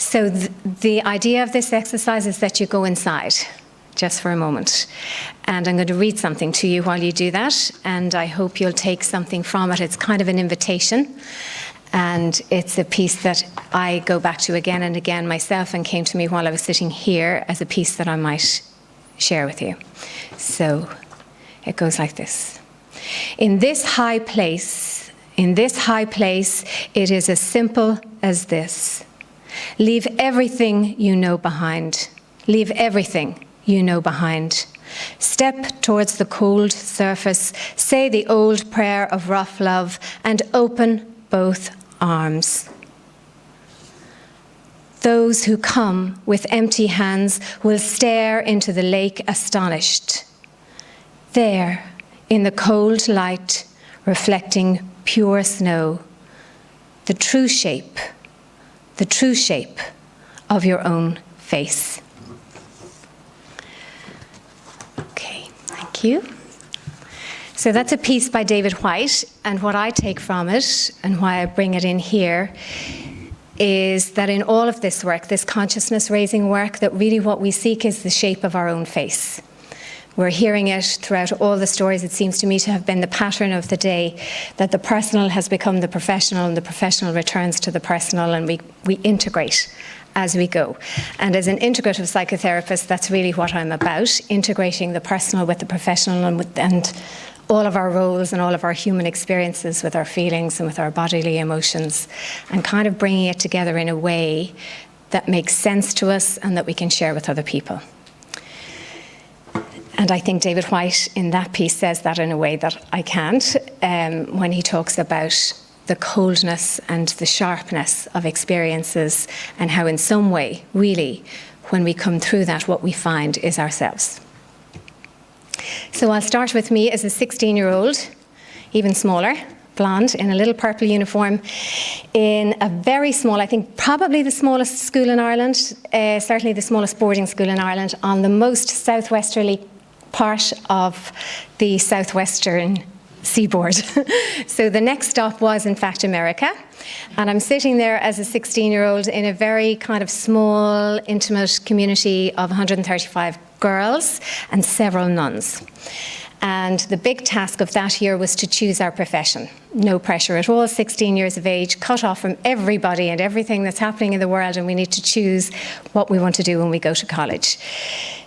So the idea of this exercise is that you go inside just for a moment. And I'm going to read something to you while you do that, and I hope you'll take something from it. It's kind of an invitation, and it's a piece that I go back to again and again myself, and came to me while I was sitting here as a piece that I might share with you. So it goes like this. In this high place, it is as simple as this. Leave everything you know behind. Leave everything you know behind. Step towards the cold surface, say the old prayer of rough love, and open both arms. Those who come with empty hands will stare into the lake astonished. There, in the cold light, reflecting pure snow, the true shape of your own face. Okay, thank you. So that's a piece by David White, and what I take from it, and why I bring it in here, is that in all of this work, this consciousness-raising work, that really what we seek is the shape of our own face. We're hearing it throughout all the stories. It seems to me to have been the pattern of the day, that the personal has become the professional, and the professional returns to the personal, and we integrate as we go. And as an integrative psychotherapist, that's really what I'm about, integrating the personal with the professional, and all of our roles and all of our human experiences with our feelings and with our bodily emotions, and kind of bringing it together in a way that makes sense to us and that we can share with other people. And I think David White in that piece says that in a way that I can't, when he talks about the coldness and the sharpness of experiences, and how in some way, really, when we come through that, what we find is ourselves. So I'll start with me as a 16-year-old, even smaller, blonde, in a little purple uniform, in a very small, I think probably the smallest school in Ireland, certainly the smallest boarding school in Ireland, on the most southwesterly part of the southwestern seaboard. So the next stop was, in fact, America. And I'm sitting there as a 16-year-old in a very kind of small, intimate community of 135 girls and several nuns. And the big task of that year was to choose our profession. No pressure at all, 16 years of age, cut off from everybody and everything that's happening in the world, and we need to choose what we want to do when we go to college.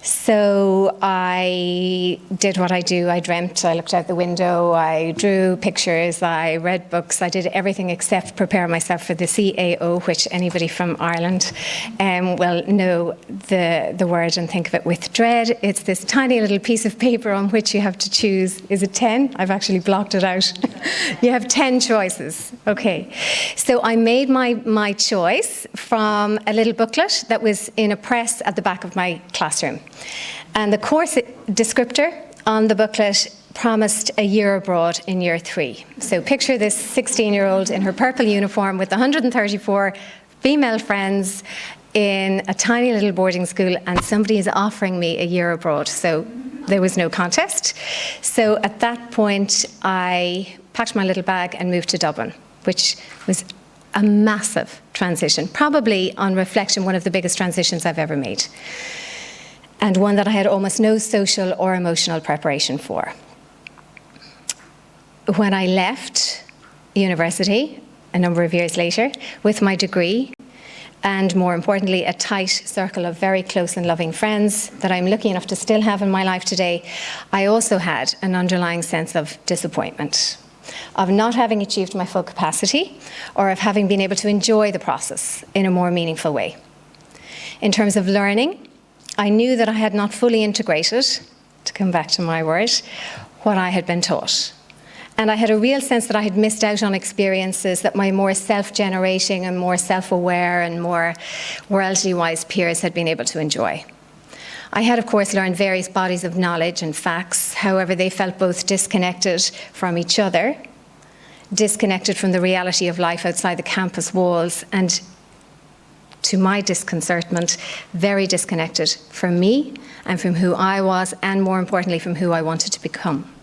So I did what I do. I dreamt, I looked out the window, I drew pictures, I read books, I did everything except prepare myself for the CAO, which anybody from Ireland will know the word and think of it with dread. It's this tiny little piece of paper on which you have to choose. Is it 10? I've actually blocked it out. You have 10 choices. Okay. So I made my choice from a little booklet that was in a press at the back of my classroom. And the course descriptor on the booklet promised a year abroad in year 3. So picture this 16-year-old in her purple uniform with 134 female friends in a tiny little boarding school, and somebody is offering me a year abroad. So there was no contest. So at that point, I packed my little bag and moved to Dublin, which was a massive transition, probably on reflection, one of the biggest transitions I've ever made, and one that I had almost no social or emotional preparation for. When I left university, a number of years later, with my degree, and more importantly, a tight circle of very close and loving friends that I'm lucky enough to still have in my life today, I also had an underlying sense of disappointment, of not having achieved my full capacity, or of having been able to enjoy the process in a more meaningful way. In terms of learning, I knew that I had not fully integrated, to come back to my word, what I had been taught. And I had a real sense that I had missed out on experiences that my more self-generating and more self-aware and more worldly-wise peers had been able to enjoy. I had, of course, learned various bodies of knowledge and facts. However, they felt both disconnected from each other, disconnected from the reality of life outside the campus walls, and to my disconcertment, very disconnected from me and from who I was, and more importantly, from who I wanted to become.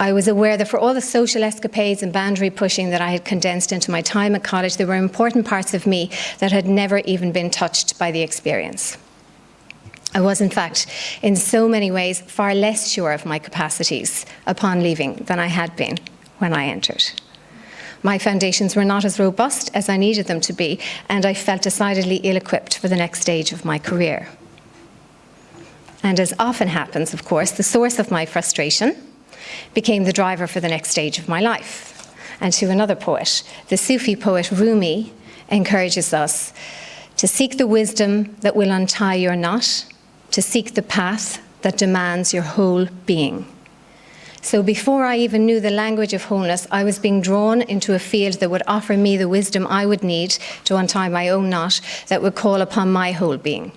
I was aware that for all the social escapades and boundary pushing that I had condensed into my time at college, there were important parts of me that had never even been touched by the experience. I was, in fact, in so many ways, far less sure of my capacities upon leaving than I had been when I entered. My foundations were not as robust as I needed them to be, and I felt decidedly ill-equipped for the next stage of my career. And as often happens, of course, the source of my frustration became the driver for the next stage of my life. And to another poet, the Sufi poet Rumi encourages us to seek the wisdom that will untie your knot, to seek the path that demands your whole being. So before I even knew the language of wholeness, I was being drawn into a field that would offer me the wisdom I would need to untie my own knot, that would call upon my whole being.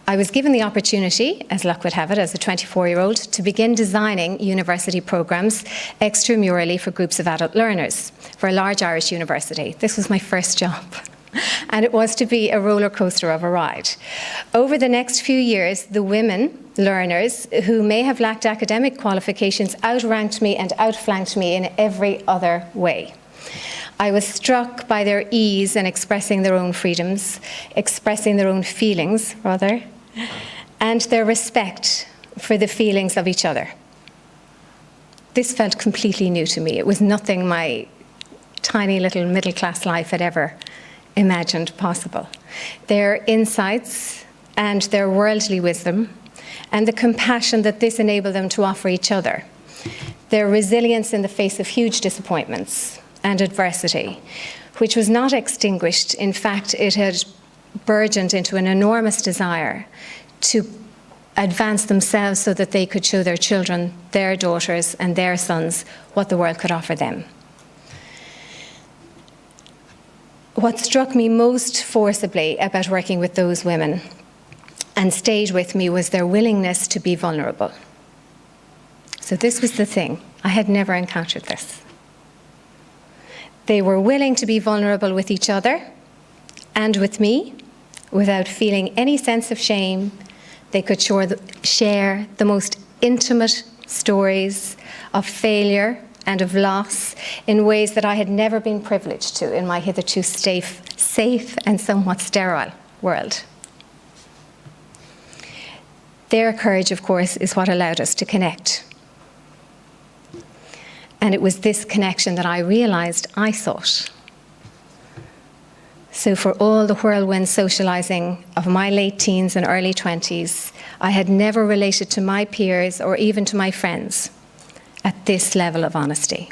I was given the opportunity, as luck would have it, as a 24-year-old, to begin designing university programs extramurally for groups of adult learners for a large Irish university. This was my first job. And it was to be a roller coaster of a ride. Over the next few years, the women learners who may have lacked academic qualifications outranked me and outflanked me in every other way. I was struck by their ease in expressing their own freedoms, expressing their own feelings, rather, and their respect for the feelings of each other. This felt completely new to me. It was nothing my tiny little middle-class life had ever imagined possible. Their insights and their worldly wisdom and the compassion that this enabled them to offer each other, their resilience in the face of huge disappointments and adversity, which was not extinguished. In fact, it had burgeoned into an enormous desire to advance themselves so that they could show their children, their daughters and their sons what the world could offer them. What struck me most forcibly about working with those women and stayed with me was their willingness to be vulnerable. So this was the thing. I had never encountered this. They were willing to be vulnerable with each other and with me without feeling any sense of shame. They could share the most intimate stories of failure and of loss in ways that I had never been privileged to in my hitherto safe and somewhat sterile world. Their courage, of course, is what allowed us to connect. And it was this connection that I realized I sought. So for all the whirlwind socializing of my late teens and early 20s, I had never related to my peers or even to my friends at this level of honesty.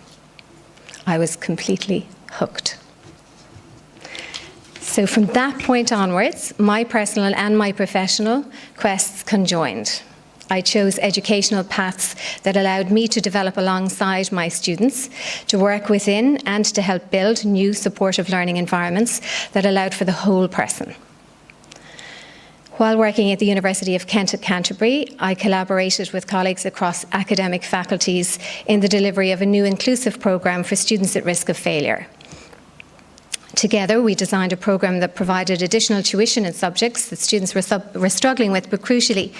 I was completely hooked. So from that point onwards, my personal and my professional quests conjoined. I chose educational paths that allowed me to develop alongside my students, to work within and to help build new supportive learning environments that allowed for the whole person. While working at the University of Kent at Canterbury, I collaborated with colleagues across academic faculties in the delivery of a new inclusive programme for students at risk of failure. Together, we designed a programme that provided additional tuition in subjects that students were struggling with, but crucially,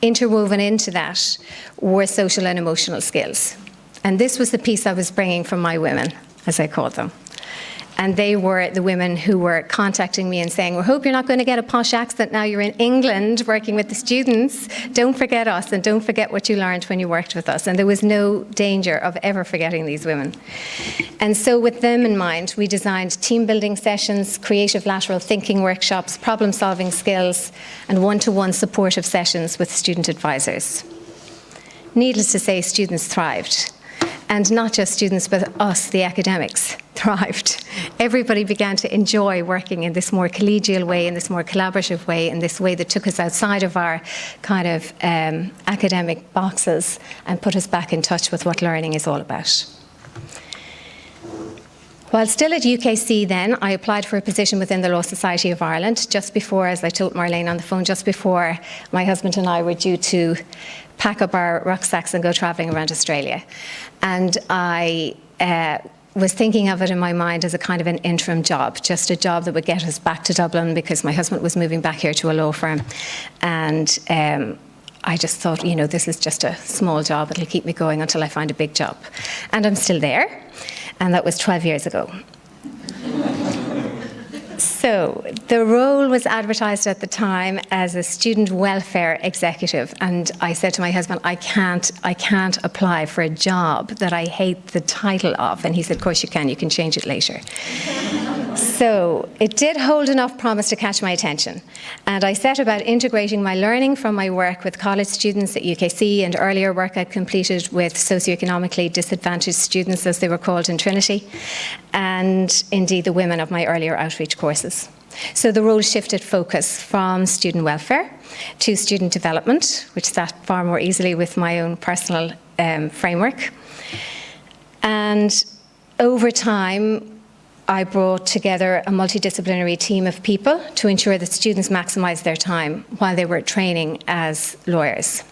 interwoven into that were social and emotional skills. And this was the piece I was bringing from my women, as I called them. And they were the women who were contacting me and saying, we hope you're not going to get a posh accent now you're in England working with the students. Don't forget us and don't forget what you learned when you worked with us. And there was no danger of ever forgetting these women. And so with them in mind, we designed team building sessions, creative lateral thinking workshops, problem solving skills, and one-to-one supportive sessions with student advisors. Needless to say, students thrived. And not just students, but us, the academics, thrived. Everybody began to enjoy working in this more collegial way, in this more collaborative way, in this way that took us outside of our kind of academic boxes and put us back in touch with what learning is all about. While still at UKC then, I applied for a position within the Law Society of Ireland just before, as I told Marlene on the phone, just before my husband and I were due to pack up our rucksacks and go travelling around Australia. And I was thinking of it in my mind as a kind of an interim job, just a job that would get us back to Dublin because my husband was moving back here to a law firm. And I just thought, this is just a small job. It'll keep me going until I find a big job. And I'm still there. And that was 12 years ago. So the role was advertised at the time as a student welfare executive, and I said to my husband, I can't apply for a job that I hate the title of. And he said, of course you can change it later. So it did hold enough promise to catch my attention, and I set about integrating my learning from my work with college students at UKC and earlier work I'd completed with socioeconomically disadvantaged students, as they were called in Trinity, and indeed the women of my earlier outreach courses. So the role shifted focus from student welfare to student development, which sat far more easily with my own personal framework. And over time, I brought together a multidisciplinary team of people to ensure that students maximised their time while they were training as lawyers.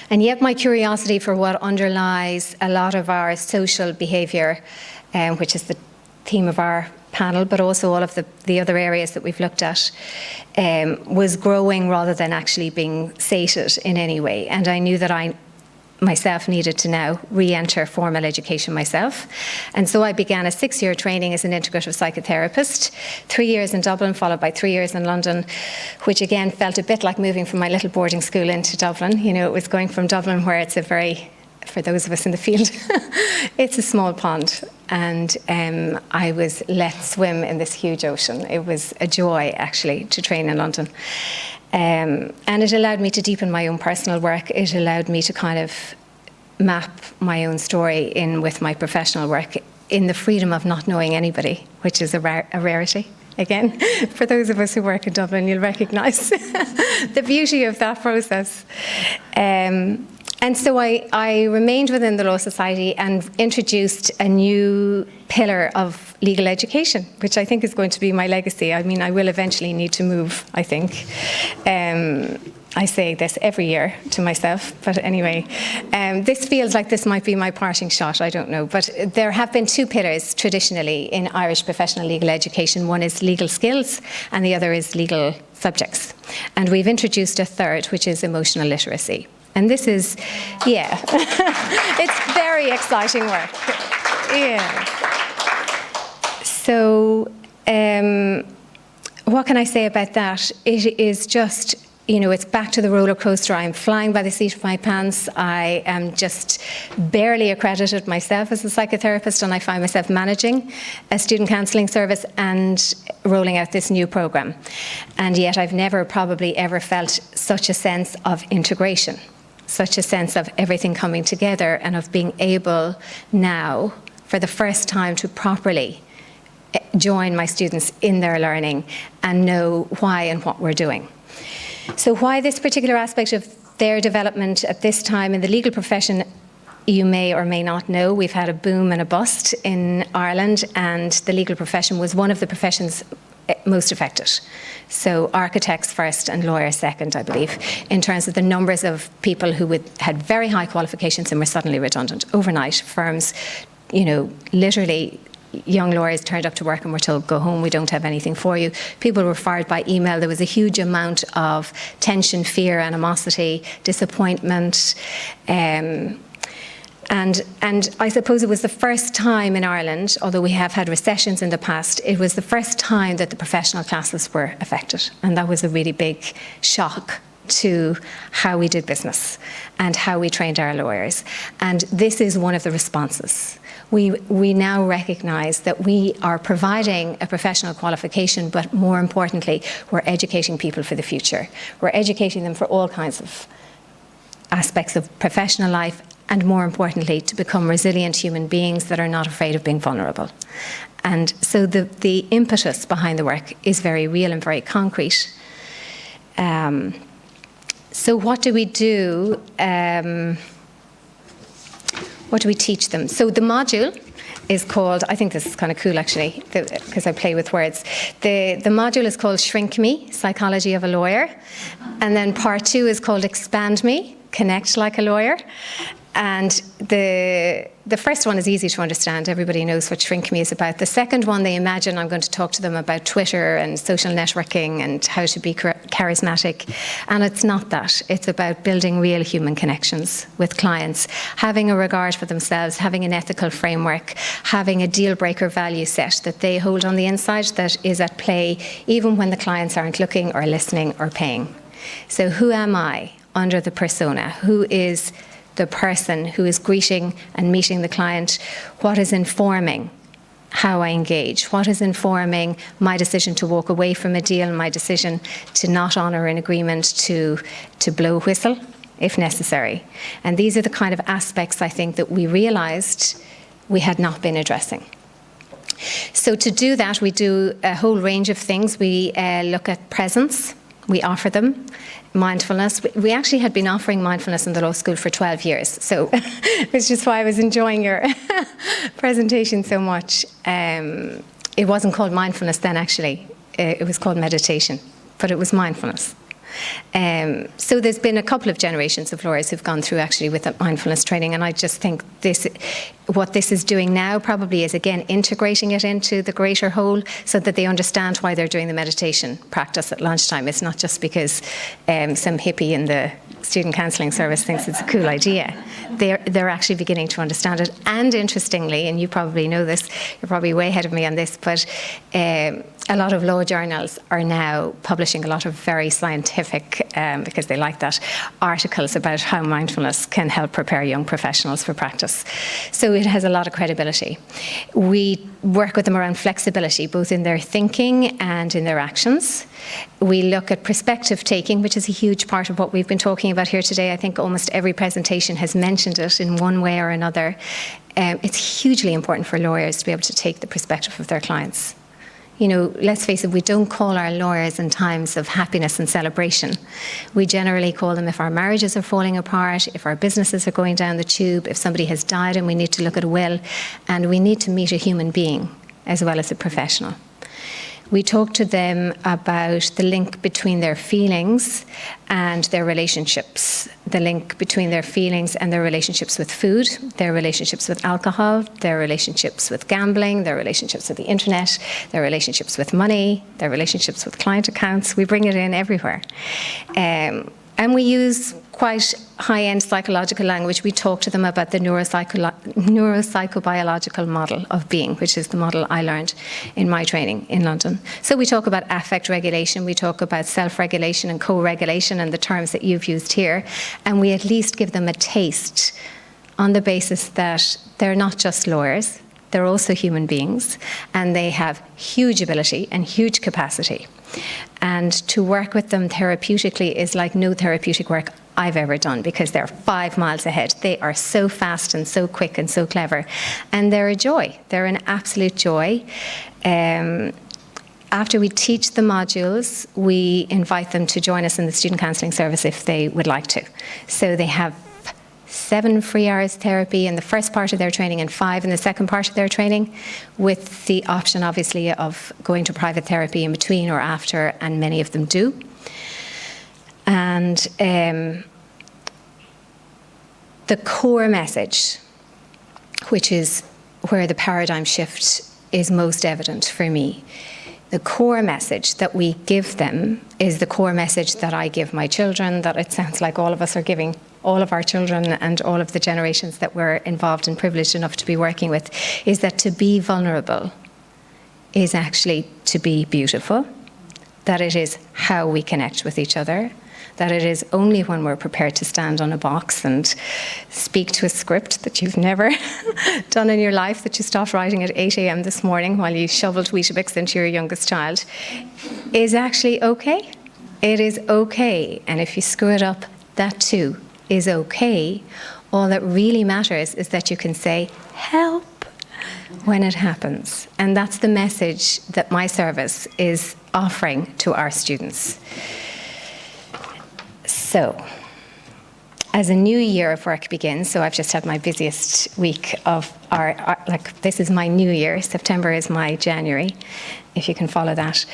And yet my curiosity for what underlies a lot of our social behaviour, which is the theme of our panel, but also all of the other areas that we've looked at, was growing rather than actually being sated in any way. And I knew that I myself needed to now re-enter formal education myself. And so I began a 6-year training as an integrative psychotherapist, 3 years in Dublin, followed by 3 years in London, which again felt a bit like moving from my little boarding school into Dublin. It was going from Dublin, where it's a very, for those of us in the field, it's a small pond. And I was let swim in this huge ocean. It was a joy, actually, to train in London. And it allowed me to deepen my own personal work. It allowed me to kind of map my own story in with my professional work in the freedom of not knowing anybody, which is a rarity. Again, for those of us who work in Dublin, you'll recognise the beauty of that process. And so I remained within the Law Society and introduced a new pillar of legal education, which I think is going to be my legacy. I mean, I will eventually need to move, I think. I say this every year to myself, but anyway, this feels like this might be my parting shot, I don't know. But there have been 2 pillars traditionally in Irish professional legal education. One is legal skills and the other is legal subjects. And we've introduced a third, which is emotional literacy. And this is, it's very exciting work. Yeah. So, what can I say about that? It is just, it's back to the roller coaster. I'm flying by the seat of my pants. I am just barely accredited myself as a psychotherapist, and I find myself managing a student counselling service and rolling out this new programme. And yet I've never probably ever felt such a sense of integration, such a sense of everything coming together, and of being able now, for the first time, to properly join my students in their learning and know why and what we're doing. So why this particular aspect of their development at this time in the legal profession, you may or may not know, we've had a boom and a bust in Ireland, and the legal profession was one of the professions most affected. So architects first and lawyers second, I believe, in terms of the numbers of people who had very high qualifications and were suddenly redundant. Overnight, firms, literally young lawyers turned up to work and were told, go home, we don't have anything for you. People were fired by email. There was a huge amount of tension, fear, animosity, disappointment. And I suppose it was the first time in Ireland, although we have had recessions in the past, it was the first time that the professional classes were affected. And that was a really big shock to how we did business and how we trained our lawyers. And this is one of the responses. We now recognise that we are providing a professional qualification, but more importantly, we're educating people for the future. We're educating them for all kinds of aspects of professional life, and more importantly, to become resilient human beings that are not afraid of being vulnerable. And so the impetus behind the work is very real and very concrete. So what do we do? What do we teach them? So the module is called, I think this is kind of cool actually, because I play with words. The module is called Shrink Me, Psychology of a Lawyer. And then part 2 is called Expand Me, Connect Like a Lawyer. And the first one is easy to understand. Everybody knows what Shrink Me is about. The second one, they imagine I'm going to talk to them about Twitter and social networking and how to be charismatic. And it's not that. It's about building real human connections with clients, having a regard for themselves, having an ethical framework, having a deal breaker value set that they hold on the inside that is at play even when the clients aren't looking or listening or paying. So who am I under the persona? Who is the person who is greeting and meeting the client? What is informing how I engage? What is informing my decision to walk away from a deal, my decision to not honour an agreement, to blow a whistle if necessary? And these are the kind of aspects I think that we realised we had not been addressing. So to do that, we do a whole range of things. We look at presence. We offer them. Mindfulness. We actually had been offering mindfulness in the law school for 12 years. So which is why I was enjoying your presentation so much. It wasn't called mindfulness then, actually. It was called meditation, but it was mindfulness. So there's been a couple of generations of lawyers who've gone through actually with that mindfulness training, and I just think what this is doing now probably is, again, integrating it into the greater whole so that they understand why they're doing the meditation practice at lunchtime. It's not just because some hippie in the student counselling service thinks it's a cool idea. They're actually beginning to understand it. And interestingly, and you probably know this, you're probably way ahead of me on this, but a lot of law journals are now publishing a lot of very scientific, because they like that, articles about how mindfulness can help prepare young professionals for practice. So it has a lot of credibility. We work with them around flexibility, both in their thinking and in their actions. We look at perspective taking, which is a huge part of what we've been talking about here today. I think almost every presentation has mentioned it in one way or another. It's hugely important for lawyers to be able to take the perspective of their clients. You know, let's face it, we don't call our lawyers in times of happiness and celebration. We generally call them if our marriages are falling apart, if our businesses are going down the tube, if somebody has died and we need to look at a will, and we need to meet a human being as well as a professional. We talk to them about the link between their feelings and their relationships, the link between their feelings and their relationships with food, their relationships with alcohol, their relationships with gambling, their relationships with the internet, their relationships with money, their relationships with client accounts. We bring it in everywhere. And we use quite high-end psychological language. We talk to them about the neuropsychobiological model of being, which is the model I learned in my training in London. So we talk about affect regulation, we talk about self-regulation and co-regulation and the terms that you've used here, and we at least give them a taste on the basis that they're not just lawyers, they're also human beings, and they have huge ability and huge capacity. And to work with them therapeutically is like no therapeutic work I've ever done, because they're 5 miles ahead. They are so fast and so quick and so clever. And they're a joy. They're an absolute joy. After we teach the modules, we invite them to join us in the student counselling service if they would like to. So they have 7 free hours therapy in the first part of their training and 5 in the second part of their training, with the option, obviously, of going to private therapy in between or after, and many of them do. And the core message, which is where the paradigm shift is most evident for me, the core message that we give them is the core message that I give my children, that it sounds like all of us are giving all of our children and all of the generations that we're involved and privileged enough to be working with, is that to be vulnerable is actually to be beautiful, that it is how we connect with each other, that it is only when we're prepared to stand on a box and speak to a script that you've never done in your life, that you stopped writing at 8 a.m. this morning while you shoveled Weetabix into your youngest child, is actually okay. It is okay. And if you screw it up, that too is okay. All that really matters is that you can say, help, when it happens. And that's the message that my service is offering to our students. So, as a new year of work begins, so I've just had my busiest week of this is my new year, September is my January, if you can follow that.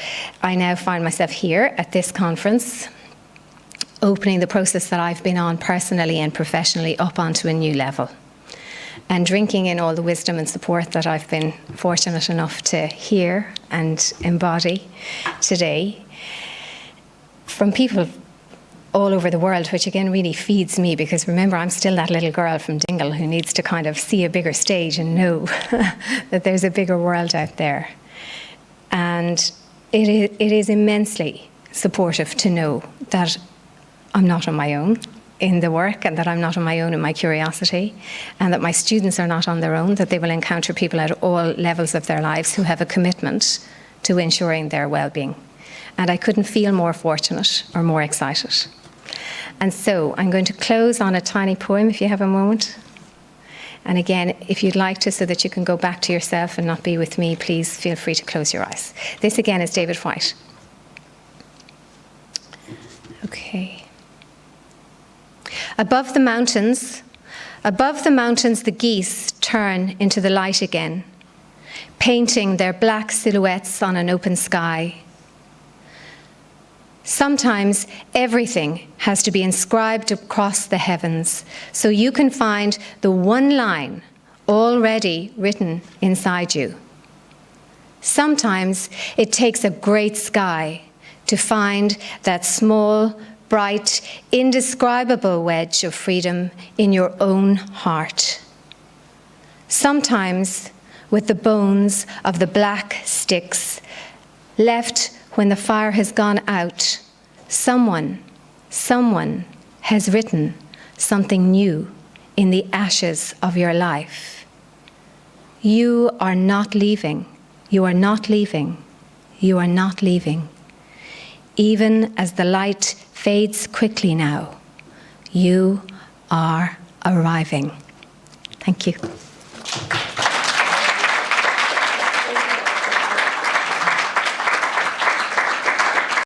I now find myself here at this conference, opening the process that I've been on personally and professionally up onto a new level, and drinking in all the wisdom and support that I've been fortunate enough to hear and embody today, from people all over the world, which again really feeds me, because remember, I'm still that little girl from Dingle who needs to kind of see a bigger stage and know that there's a bigger world out there. And it is immensely supportive to know that I'm not on my own in the work, and that I'm not on my own in my curiosity, and that my students are not on their own, that they will encounter people at all levels of their lives who have a commitment to ensuring their well-being. And I couldn't feel more fortunate or more excited. And so I'm going to close on a tiny poem, if you have a moment. And again, if you'd like to, so that you can go back to yourself and not be with me, please feel free to close your eyes. This again is David Whyte. Okay. Above the mountains, the geese turn into the light again, painting their black silhouettes on an open sky. Sometimes everything has to be inscribed across the heavens, so you can find the one line already written inside you. Sometimes it takes a great sky to find that small, bright, indescribable wedge of freedom in your own heart. Sometimes, with the bones of the black sticks left when the fire has gone out, someone has written something new in the ashes of your life. You are not leaving. You are not leaving. You are not leaving. Even as the light fades quickly now, you are arriving. Thank you.